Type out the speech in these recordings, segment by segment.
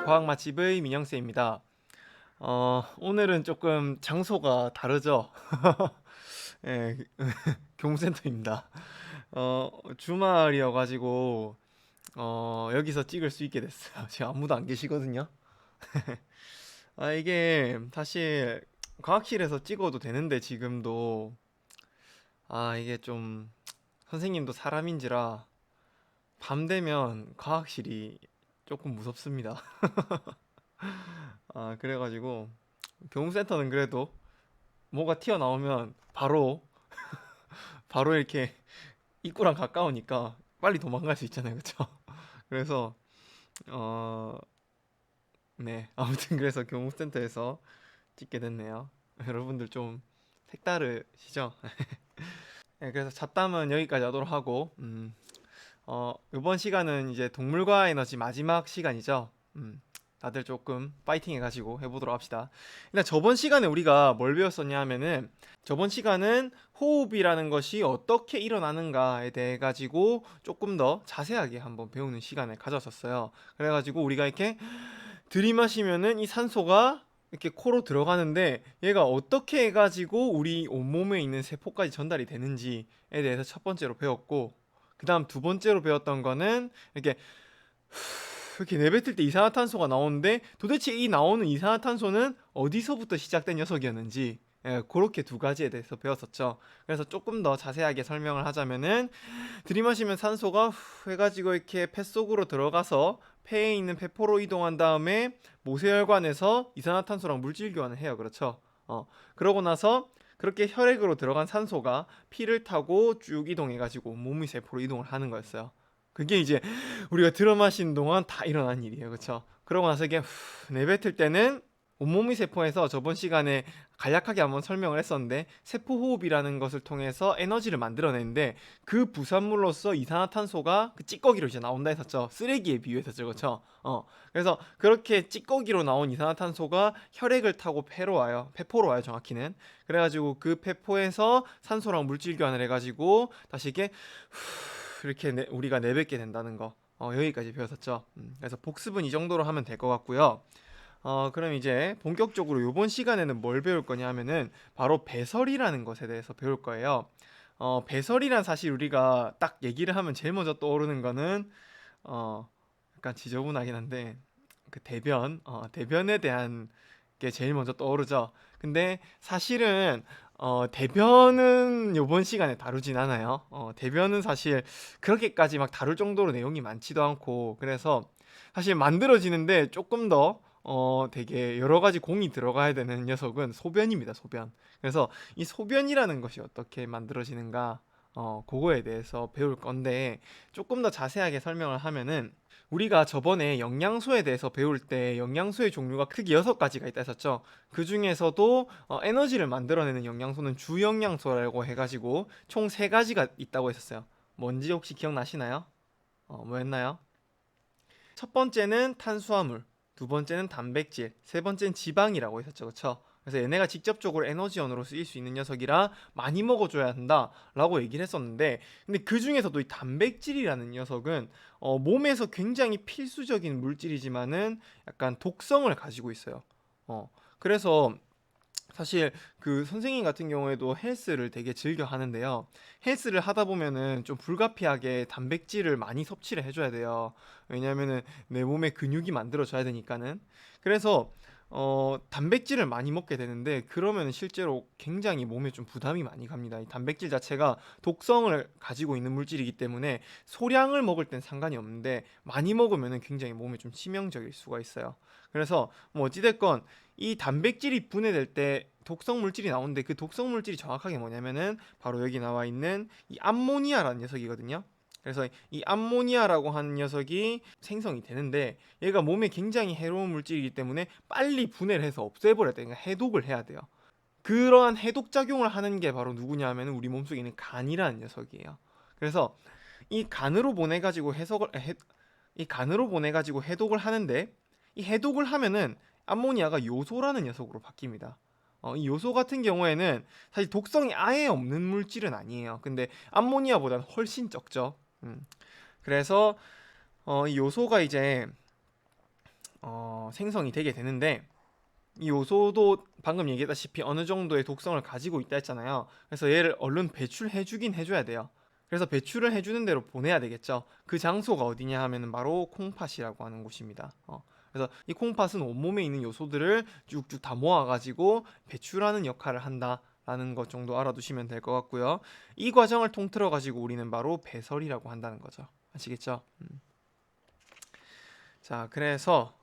과학 맛집의 민영쌤입니다. 오늘은 조금 장소가 다르죠? 예, 교무센터입니다. 주말이어가지고, 여기서 찍을 수 있게 됐어요. 지금 아무도 안 계시거든요. 이게 사실 과학실에서 찍어도 되는데 지금도, 이게 좀 선생님도 사람인지라 밤 되면 과학실이 조금 무섭습니다. 그래가지고, 교무센터는 그래도 뭐가 튀어나오면 바로 이렇게 입구랑 가까우니까 빨리 도망갈 수 있잖아요, 그쵸? 그래서 어, 네, 아무튼 그래서 교무센터에서 찍게 됐네요. 여러분들 좀 색다르시죠? 네, 그래서 잡담은 여기까지 하도록 하고, 이번 시간은 이제 동물과 에너지 마지막 시간이죠. 다들 조금 파이팅 해가지고 해보도록 합시다. 일단 저번 시간에 우리가 뭘 배웠었냐 하면은, 저번 시간은 호흡이라는 것이 어떻게 일어나는가에 대해 가지고 조금 더 자세하게 한번 배우는 시간을 가졌었어요. 그래가지고 우리가 이렇게 들이마시면은 이 산소가 이렇게 코로 들어가는데 얘가 어떻게 해가지고 우리 온몸에 있는 세포까지 전달이 되는지에 대해서 첫 번째로 배웠고, 그 다음 두 번째로 배웠던 거는 이렇게 내뱉을 때 이산화탄소가 나오는데 도대체 이 나오는 이산화탄소는 어디서부터 시작된 녀석이었는지, 그렇게 두 가지에 대해서 배웠었죠. 그래서 조금 더 자세하게 설명을 하자면은, 들이마시면 산소가 후 해가지고 이렇게 폐 속으로 들어가서 폐에 있는 폐포로 이동한 다음에 모세혈관에서 이산화탄소랑 물질 교환을 해요. 그렇죠? 그러고 나서 그렇게 혈액으로 들어간 산소가 피를 타고 쭉 이동해가지고 몸의 세포로 이동을 하는 거였어요. 그게 이제 우리가 들어 마시는 동안 다 일어난 일이에요. 그렇죠? 그러고 나서 이게 내뱉을 때는 온몸의 세포에서 저번 시간에 간략하게 한번 설명을 했었는데, 세포호흡이라는 것을 통해서 에너지를 만들어내는데 그 부산물로서 이산화탄소가 그 찌꺼기로 이제 나온다 했었죠. 쓰레기에 비유했었죠. 그렇죠? 그래서 그렇게 찌꺼기로 나온 이산화탄소가 혈액을 타고 폐로 와요. 폐포로 와요, 정확히는. 그래가지고 그 폐포에서 산소랑 물질 교환을 해가지고 다시 이게 이렇게 우리가 내뱉게 된다는 거, 여기까지 배웠었죠. 그래서 복습은 이 정도로 하면 될 것 같고요. 그럼 이제 본격적으로 이번 시간에는 뭘 배울 거냐 하면은 바로 배설이라는 것에 대해서 배울 거예요. 배설이란, 사실 우리가 딱 얘기를 하면 제일 먼저 떠오르는 거는 어, 약간 지저분하긴 한데 그 대변에 대한 게 제일 먼저 떠오르죠. 근데 사실은 대변은 요번 시간에 다루진 않아요. 대변은 사실 그렇게까지 막 다룰 정도로 내용이 많지도 않고, 그래서 사실 만들어지는데 조금 더 되게 여러 가지 공이 들어가야 되는 녀석은 소변입니다, 소변. 그래서 이 소변이라는 것이 어떻게 만들어지는가, 그거에 대해서 배울 건데, 조금 더 자세하게 설명을 하면은, 우리가 저번에 영양소에 대해서 배울 때 영양소의 종류가 크게 6가지가 있다 했었죠. 그 중에서도 에너지를 만들어내는 영양소는 주영양소라고 해가지고 총 3가지가 있다고 했었어요. 뭔지 혹시 기억나시나요? 뭐였나요? 첫 번째는 탄수화물, 두 번째는 단백질, 세 번째는 지방이라고 했었죠. 그쵸? 그래서 얘네가 직접적으로 에너지원으로 쓰일 수 있는 녀석이라 많이 먹어줘야 한다라고 얘기를 했었는데, 근데 그 중에서도 이 단백질이라는 녀석은 몸에서 굉장히 필수적인 물질이지만은 약간 독성을 가지고 있어요. 그래서 사실 그 선생님 같은 경우에도 헬스를 되게 즐겨 하는데요. 헬스를 하다 보면은 좀 불가피하게 단백질을 많이 섭취를 해줘야 돼요. 왜냐면은 내 몸에 근육이 만들어져야 되니까는. 그래서 단백질을 많이 먹게 되는데, 그러면 실제로 굉장히 몸에 좀 부담이 많이 갑니다. 이 단백질 자체가 독성을 가지고 있는 물질이기 때문에 소량을 먹을 땐 상관이 없는데 많이 먹으면은 굉장히 몸에 좀 치명적일 수가 있어요. 그래서 뭐 어찌됐건 이 단백질이 분해될 때 독성 물질이 나오는데, 그 독성 물질이 정확하게 뭐냐면은 바로 여기 나와 있는 이 암모니아라는 녀석이거든요. 그래서 이 암모니아라고 하는 녀석이 생성이 되는데, 얘가 몸에 굉장히 해로운 물질이기 때문에 빨리 분해를 해서 없애버려야 돼요. 그러니까 해독을 해야 돼요. 그러한 해독 작용을 하는 게 바로 누구냐 하면 우리 몸속에 있는 간이라는 녀석이에요. 그래서 이 간으로 보내 가지고 이 간으로 보내 가지고 해독을 하는데, 이 해독을 하면은 암모니아가 요소라는 녀석으로 바뀝니다. 이 요소 같은 경우에는 사실 독성이 아예 없는 물질은 아니에요. 근데 암모니아보다는 훨씬 적죠. 그래서 이 요소가 이제 생성이 되게 되는데, 이 요소도 방금 얘기했다시피 어느 정도의 독성을 가지고 있다 했잖아요. 그래서 얘를 얼른 배출해주긴 해줘야 돼요. 그래서 배출을 해주는 대로 보내야 되겠죠. 그 장소가 어디냐 하면은 바로 콩팥이라고 하는 곳입니다. 그래서 이 콩팥은 온몸에 있는 요소들을 쭉쭉 다 모아가지고 배출하는 역할을 한다라는 것 정도 알아두시면 될 것 같고요. 이 과정을 통틀어 가지고 우리는 바로 배설이라고 한다는 거죠. 아시겠죠? 자, 그래서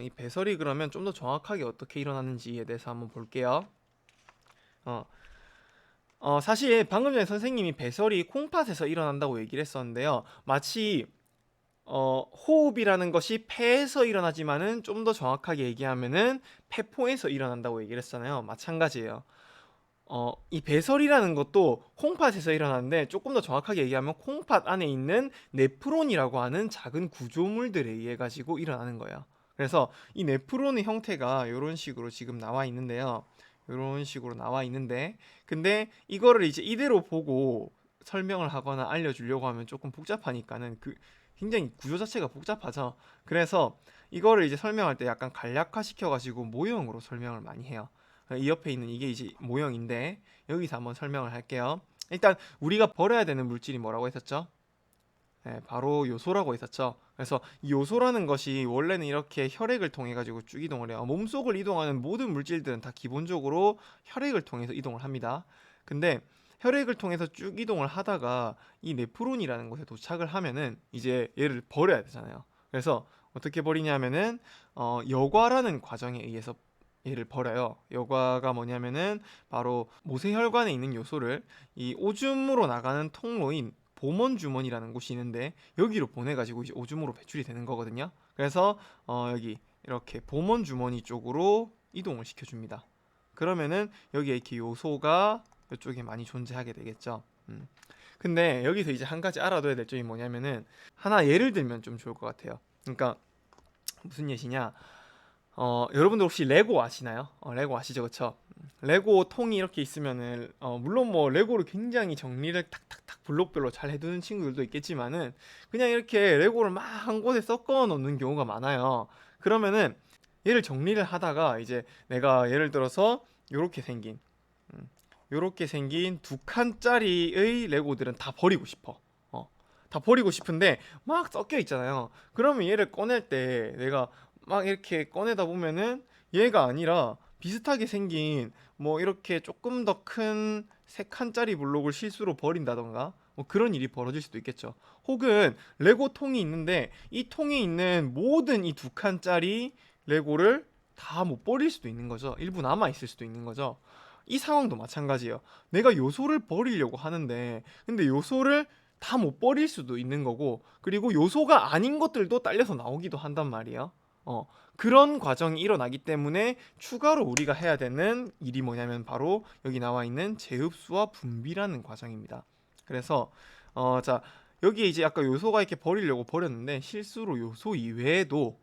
이 배설이 그러면 좀 더 정확하게 어떻게 일어나는지에 대해서 한번 볼게요. 어, 사실 방금 전에 선생님이 배설이 콩팥에서 일어난다고 얘기를 했었는데요. 마치 호흡이라는 것이 폐에서 일어나지만은 좀 더 정확하게 얘기하면은 폐포에서 일어난다고 얘기를 했잖아요. 마찬가지예요. 이 배설이라는 것도 콩팥에서 일어나는데 조금 더 정확하게 얘기하면 콩팥 안에 있는 네프론이라고 하는 작은 구조물들에 의해 가지고 일어나는 거예요. 그래서 이 네프론의 형태가 이런 식으로 지금 나와 있는데요. 이런 식으로 나와 있는데, 근데 이거를 이제 이대로 보고 설명을 하거나 알려주려고 하면 조금 복잡하니까는 굉장히 구조 자체가 복잡하죠. 그래서 이거를 이제 설명할 때 약간 간략화 시켜가지고 모형으로 설명을 많이 해요. 이 옆에 있는 이게 이제 모형인데 여기서 한번 설명을 할게요. 일단 우리가 버려야 되는 물질이 뭐라고 했었죠? 네, 바로 요소라고 했었죠. 그래서 이 요소라는 것이 원래는 이렇게 혈액을 통해 가지고 쭉 이동을 해요. 몸속을 이동하는 모든 물질들은 다 기본적으로 혈액을 통해서 이동을 합니다. 근데 혈액을 통해서 쭉 이동을 하다가 이 네프론이라는 곳에 도착을 하면은 이제 얘를 버려야 되잖아요. 그래서 어떻게 버리냐면은 여과라는 과정에 의해서 얘를 버려요. 여과가 뭐냐면은 바로 모세혈관에 있는 요소를 이 오줌으로 나가는 통로인 보먼 주머니라는 곳이 있는데 여기로 보내가지고 이제 오줌으로 배출이 되는 거거든요. 그래서 여기 이렇게 보먼 주머니 쪽으로 이동을 시켜줍니다. 그러면은 여기에 이렇게 요소가 이쪽에 많이 존재하게 되겠죠. 근데 여기서 이제 한 가지 알아둬야 될 점이 뭐냐면은 하나 예를 들면 좀 좋을 것 같아요. 그러니까 무슨 예시냐? 여러분들 혹시 레고 아시나요? 레고 아시죠, 그쵸? 레고 통이 이렇게 있으면은 물론 뭐 레고를 굉장히 정리를 탁탁탁 블록별로 잘 해두는 친구들도 있겠지만은 그냥 이렇게 레고를 막 한 곳에 섞어 놓는 경우가 많아요. 그러면은 얘를 정리를 하다가 이제 내가 예를 들어서 요렇게 생긴 음, 요렇게 생긴 두 칸짜리의 레고들은 다 버리고 싶어. 다 버리고 싶은데 막 섞여 있잖아요. 그러면 얘를 꺼낼 때 내가 막 이렇게 꺼내다 보면은 얘가 아니라 비슷하게 생긴 뭐 이렇게 조금 더 큰 세 칸짜리 블록을 실수로 버린다던가 뭐 그런 일이 벌어질 수도 있겠죠. 혹은 레고 통이 있는데 이 통에 있는 모든 이 두 칸짜리 레고를 다 못 버릴 수도 있는 거죠. 일부 남아 있을 수도 있는 거죠. 이 상황도 마찬가지예요. 내가 요소를 버리려고 하는데 근데 요소를 다 못 버릴 수도 있는 거고, 그리고 요소가 아닌 것들도 딸려서 나오기도 한단 말이에요. 그런 과정이 일어나기 때문에 추가로 우리가 해야 되는 일이 뭐냐면 바로 여기 나와 있는 재흡수와 분비라는 과정입니다. 그래서 자, 여기에 이제 아까 요소가 이렇게 버리려고 버렸는데 실수로 요소 이외에도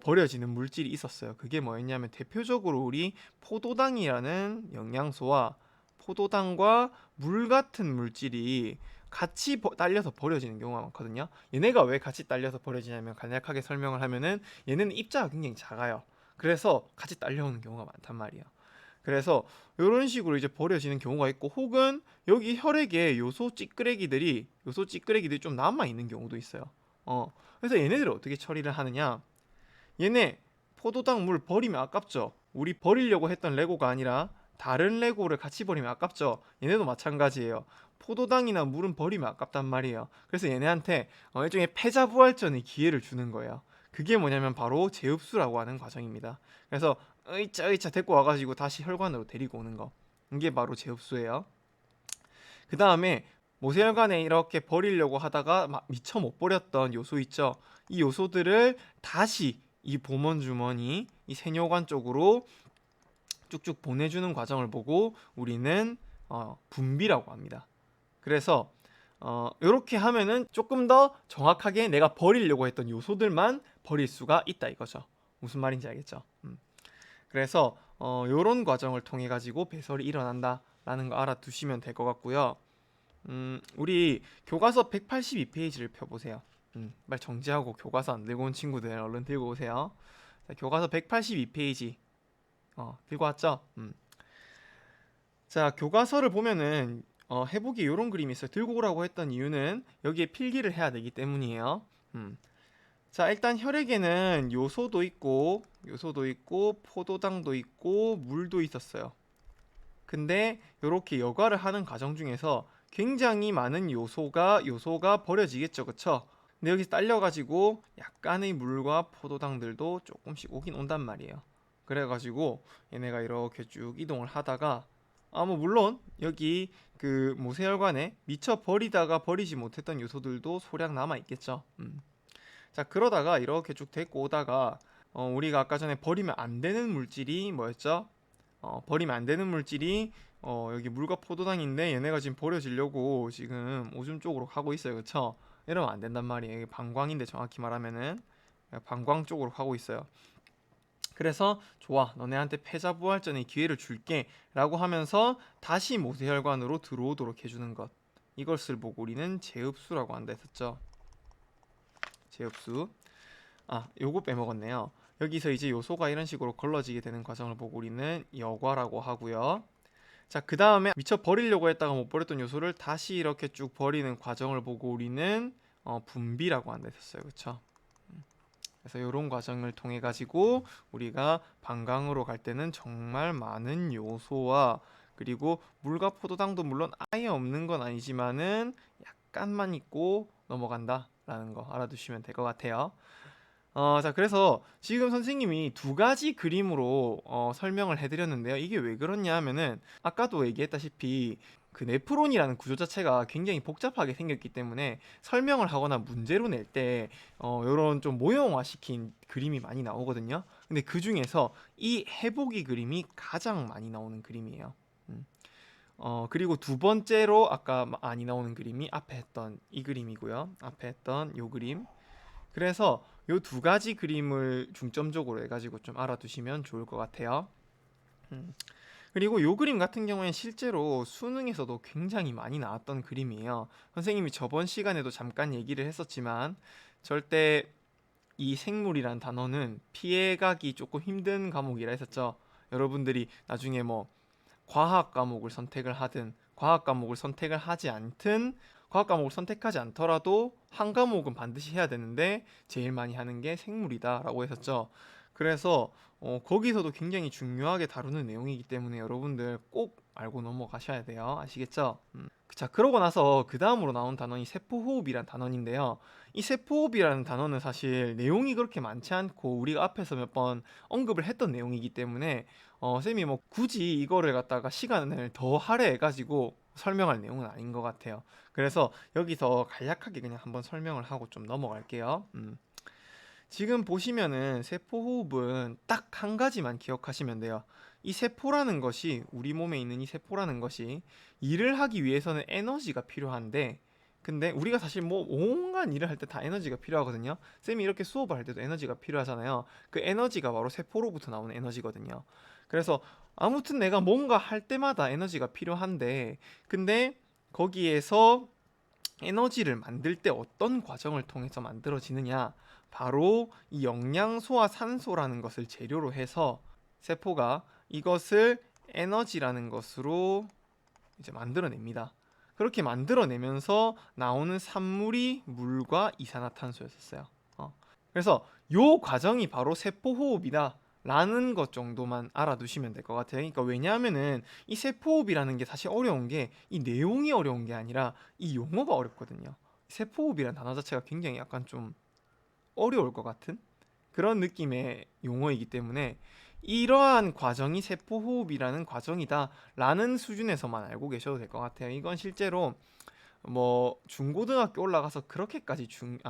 버려지는 물질이 있었어요. 그게 뭐였냐면 대표적으로 우리 포도당이라는 영양소와 포도당과 물 같은 물질이 같이 딸려서 버려지는 경우가 많거든요. 얘네가 왜 같이 딸려서 버려지냐면 간략하게 설명을 하면은 얘네는 입자가 굉장히 작아요. 그래서 같이 딸려오는 경우가 많단 말이에요. 그래서 이런 식으로 이제 버려지는 경우가 있고, 혹은 여기 혈액에 요소 찌끄레기들이 좀 남아 있는 경우도 있어요. 그래서 얘네들을 어떻게 처리를 하느냐? 얘네 포도당 물 버리면 아깝죠. 우리 버리려고 했던 레고가 아니라 다른 레고를 같이 버리면 아깝죠. 얘네도 마찬가지예요. 포도당이나 물은 버리면 아깝단 말이에요. 그래서 얘네한테 일종의 패자부활전의 기회를 주는 거예요. 그게 뭐냐면 바로 재흡수라고 하는 과정입니다. 그래서 의자 데리고 와가지고 다시 혈관으로 데리고 오는 거. 이게 바로 재흡수예요. 그 다음에 모세혈관에 이렇게 버리려고 하다가 막 미처 못 버렸던 요소 있죠. 이 요소들을 다시 이 보먼 주머니, 이 세뇨관 쪽으로 쭉쭉 보내주는 과정을 보고 우리는 분비라고 합니다. 그래서 이렇게 하면은 조금 더 정확하게 내가 버리려고 했던 요소들만 버릴 수가 있다 이거죠. 무슨 말인지 알겠죠? 그래서 이런 과정을 통해 가지고 배설이 일어난다라는 거 알아두시면 될 것 같고요. 우리 교과서 182페이지를 펴보세요. 말 정지하고 교과서 안 들고 온 친구들 얼른 들고 오세요. 자, 교과서 182페이지 들고 왔죠? 자, 교과서를 보면은 해보기에 이런 그림이 있어요. 들고 오라고 했던 이유는 여기에 필기를 해야 되기 때문이에요. 자, 일단 혈액에는 요소도 있고 포도당도 있고 물도 있었어요. 근데 이렇게 여과를 하는 과정 중에서 굉장히 많은 요소가 버려지겠죠, 그쵸? 근데 여기서 딸려가지고 약간의 물과 포도당들도 조금씩 오긴 온단 말이에요. 그래가지고 얘네가 이렇게 쭉 이동을 하다가 뭐 물론 여기 그 모세혈관에 미처 버리다가 버리지 못했던 요소들도 소량 남아 있겠죠. 자, 그러다가 이렇게 쭉 데리고 오다가 우리가 아까 전에 버리면 안 되는 물질이 뭐였죠? 버리면 안 되는 물질이 여기 물과 포도당인데 얘네가 지금 버려지려고 지금 오줌 쪽으로 가고 있어요. 그쵸? 이러면 안 된단 말이에요. 이게 방광인데 정확히 말하면은 방광 쪽으로 가고 있어요. 그래서 좋아, 너네한테 패자부활전의 기회를 줄게 라고 하면서 다시 모세혈관으로 들어오도록 해주는 것, 이것을 보고 우리는 제흡수라고 한다 했었죠. 제흡수. 요거 빼먹었네요. 여기서 이제 요소가 이런 식으로 걸러지게 되는 과정을 보고 우리는 여과라고 하고요. 자, 그 다음에 미처 버리려고 했다가 못 버렸던 요소를 다시 이렇게 쭉 버리는 과정을 보고 우리는 분비라고 한다 했었어요. 그쵸? 그래서 이런 과정을 통해 가지고 우리가 방광으로 갈 때는 정말 많은 요소와 그리고 물과 포도당도 물론 아예 없는 건 아니지만은 약간만 있고 넘어간다라는 거 알아두시면 될 것 같아요. 자, 그래서 지금 선생님이 두 가지 그림으로 설명을 해드렸는데요. 이게 왜 그렇냐 하면은 아까도 얘기했다시피 그 네프론이라는 구조 자체가 굉장히 복잡하게 생겼기 때문에 설명을 하거나 문제로 낼 때 이런 좀 모형화시킨 그림이 많이 나오거든요. 근데 그 중에서 이 해보기 그림이 가장 많이 나오는 그림이에요. 음. 그리고 두 번째로 아까 많이 나오는 그림이 앞에 했던 이 그림이고요. 앞에 했던 요 그림. 그래서 요 두 가지 그림을 중점적으로 해가지고 좀 알아두시면 좋을 것 같아요. 음. 그리고 요 그림 같은 경우에는 실제로 수능에서도 굉장히 많이 나왔던 그림이에요. 선생님이 저번 시간에도 잠깐 얘기를 했었지만 절대 이 생물이란 단어는 피해가기 조금 힘든 과목이라 했었죠. 여러분들이 나중에 뭐 과학 과목을 선택을 하든 과학 과목을 선택을 하지 않든 과학 과목을 선택하지 않더라도 한 과목은 반드시 해야 되는데 제일 많이 하는 게 생물이다라고 했었죠. 그래서 거기서도 굉장히 중요하게 다루는 내용이기 때문에 여러분들 꼭 알고 넘어가셔야 돼요. 아시겠죠? 자, 그러고 나서 그 다음으로 나온 단원이 세포호흡이란 단원인데요. 이 세포호흡이라는 단어는 사실 내용이 그렇게 많지 않고 우리가 앞에서 몇 번 언급을 했던 내용이기 때문에 쌤이 뭐 굳이 이거를 갖다가 시간을 더 할애해가지고 설명할 내용은 아닌 것 같아요. 그래서 여기서 간략하게 그냥 한번 설명을 하고 좀 넘어갈게요. 지금 보시면은 세포호흡은 딱 한 가지만 기억하시면 돼요. 이 세포라는 것이 우리 몸에 있는 이 세포라는 것이 일을 하기 위해서는 에너지가 필요한데 근데 우리가 사실 뭐 온갖 일을 할 때 다 에너지가 필요하거든요. 쌤이 이렇게 수업을 할 때도 에너지가 필요하잖아요. 그 에너지가 바로 세포로부터 나오는 에너지거든요. 그래서 아무튼 내가 뭔가 할 때마다 에너지가 필요한데 근데 거기에서 에너지를 만들 때 어떤 과정을 통해서 만들어지느냐? 바로 이 영양소와 산소라는 것을 재료로 해서 세포가 이것을 에너지라는 것으로 이제 만들어냅니다. 그렇게 만들어내면서 나오는 산물이 물과 이산화탄소였었어요. 그래서 요 과정이 바로 세포호흡이다. 라는 것 정도만 알아두시면 될 것 같아요. 그러니까 왜냐하면은 이 세포호흡이라는 게 사실 어려운 게 이 내용이 어려운 게 아니라 이 용어가 어렵거든요. 세포호흡이라는 단어 자체가 굉장히 약간 좀 어려울 것 같은 그런 느낌의 용어이기 때문에 이러한 과정이 세포호흡이라는 과정이다라는 수준에서만 알고 계셔도 될 것 같아요. 이건 실제로 뭐 중고등학교 올라가서 그렇게까지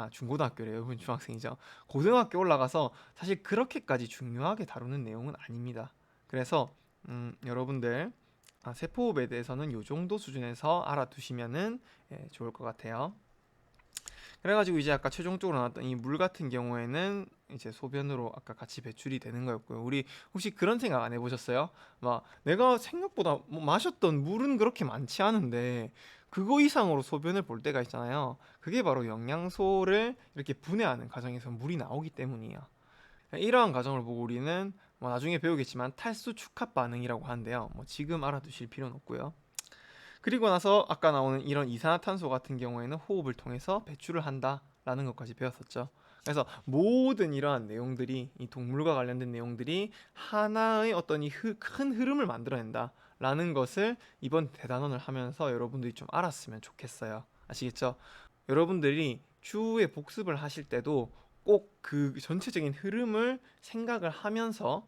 중고등학교래요. 여러분 중학생이죠. 고등학교 올라가서 사실 그렇게까지 중요하게 다루는 내용은 아닙니다. 그래서 여러분들 세포호흡에 대해서는 요 정도 수준에서 알아두시면은 좋을 것 같아요. 그래가지고 이제 아까 최종적으로 나왔던 이 물 같은 경우에는 이제 소변으로 아까 같이 배출이 되는 거였고요. 우리 혹시 그런 생각 안 해보셨어요? 막 내가 생각보다 뭐 마셨던 물은 그렇게 많지 않은데 그거 이상으로 소변을 볼 때가 있잖아요. 그게 바로 영양소를 이렇게 분해하는 과정에서 물이 나오기 때문이에요. 이러한 과정을 보고 우리는 뭐 나중에 배우겠지만 탈수 축합 반응이라고 하는데요. 뭐 지금 알아두실 필요는 없고요. 그리고 나서 아까 나오는 이런 이산화탄소 같은 경우에는 호흡을 통해서 배출을 한다라는 것까지 배웠었죠. 그래서 모든 이러한 내용들이 이 동물과 관련된 내용들이 하나의 어떤 큰 흐름을 만들어낸다라는 것을 이번 대단원을 하면서 여러분들이 좀 알았으면 좋겠어요. 아시겠죠? 여러분들이 추후에 복습을 하실 때도 꼭 그 전체적인 흐름을 생각을 하면서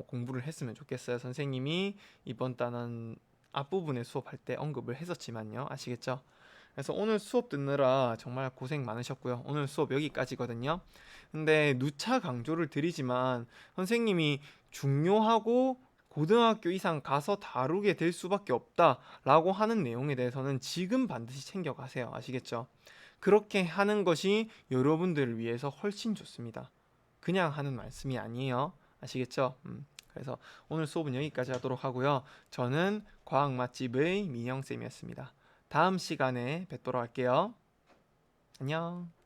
공부를 했으면 좋겠어요. 선생님이 이번 단원 앞부분에 수업할 때 언급을 했었지만요. 아시겠죠? 그래서 오늘 수업 듣느라 정말 고생 많으셨고요. 오늘 수업 여기까지거든요. 근데 누차 강조를 드리지만 선생님이 중요하고 고등학교 이상 가서 다루게 될 수밖에 없다라고 하는 내용에 대해서는 지금 반드시 챙겨가세요. 아시겠죠? 그렇게 하는 것이 여러분들을 위해서 훨씬 좋습니다. 그냥 하는 말씀이 아니에요. 아시겠죠? 그래서 오늘 수업은 여기까지 하도록 하고요. 저는 과학 맛집의 민영쌤이었습니다. 다음 시간에 뵙도록 할게요. 안녕.